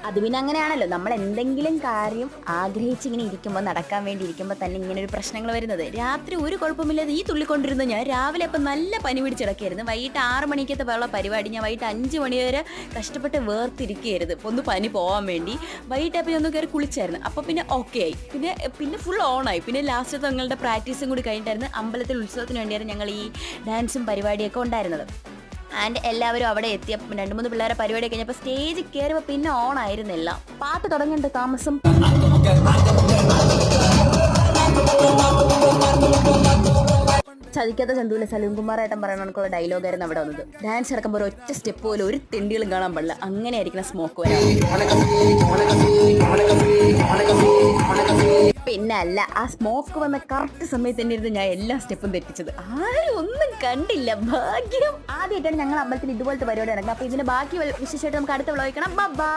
അത് പിന്നെ അങ്ങനെയാണല്ലോ, നമ്മൾ എന്തെങ്കിലും കാര്യം ആഗ്രഹിച്ച് ഇങ്ങനെ ഇരിക്കുമ്പോൾ, നടക്കാൻ വേണ്ടി ഇരിക്കുമ്പോൾ തന്നെ ഇങ്ങനെ ഒരു പ്രശ്നങ്ങൾ വരുന്നത്. രാത്രി ഒരു കുഴപ്പമില്ലാതെ ഈ തുള്ളിക്കൊണ്ടിരുന്ന ഞാൻ രാവിലെ അപ്പം നല്ല പനി പിടിച്ചിടക്കായിരുന്നു. വൈകിട്ട് 6 മണിക്കത്തെ ഉള്ള പരിപാടി ഞാൻ വൈകിട്ട് 5 മണി വരെ കഷ്ടപ്പെട്ട് വേർത്തിരിക്കുകയായിരുന്നു ഒന്ന് പനി പോകാൻ വേണ്ടി. വൈകിട്ട് അപ്പം ഒന്ന് കയറി കുളിച്ചായിരുന്നു. അപ്പോൾ പിന്നെ ഓക്കെ ആയി, പിന്നെ ഫുൾ ഓണായി. പിന്നെ ലാസ്റ്റത്തെ ഞങ്ങളുടെ പ്രാക്ടീസും കൂടി കഴിഞ്ഞിട്ടായിരുന്നു അമ്പലത്തിൽ ഉത്സവത്തിന് വേണ്ടിയായിരുന്നു ഞങ്ങൾ ഈ ഡാൻസും പരിപാടിയൊക്കെ ഉണ്ടായിരുന്നത്. ആൻഡ് എല്ലാവരും അവിടെ എത്തിയ 2-3 പിള്ളേരെ പരിപാടി കഴിഞ്ഞപ്പോൾ സ്റ്റേജിൽ കയറുമ്പോൾ പിന്നെ ഓൺ ആയിരുന്നില്ല. പാട്ട് തുടങ്ങേണ്ട താമസം. ചതിക്കാത്ത ചന്തുവിലെ സലീംകുമാറേട്ടൻ പറയുന്ന കണക്കുള്ള ഡയലോഗായിരുന്നു അവിടെ വന്നത്. ഡാൻസ് ഇറക്കുമ്പോൾ ഒരു ഒറ്റ സ്റ്റെപ്പ് പോലും ഒരു തെണ്ടികളും കാണാൻ പാടില്ല, അങ്ങനെ ആയിരിക്കണം സ്മോക്ക് വരാൻ. പിന്നെ അല്ല, ആ സ്മോക്ക് വന്ന കറക്റ്റ് സമയത്ത് തന്നെ ഇരുന്ന് ഞാൻ എല്ലാ സ്റ്റെപ്പും തെറ്റിച്ചത്. ആരും ഒന്നും കണ്ടില്ല, ഭാഗ്യം. ആദ്യമായിട്ടാണ് ഞങ്ങൾ അമ്പലത്തിൽ ഇതുപോലത്തെ പരിപാടി നടക്കുന്നത്. അപ്പോൾ ഇതിന് ബാക്കി വിശേഷമായിട്ട് നമുക്ക് അടുത്ത വ്ളോഗ് കാണാം. ബൈ.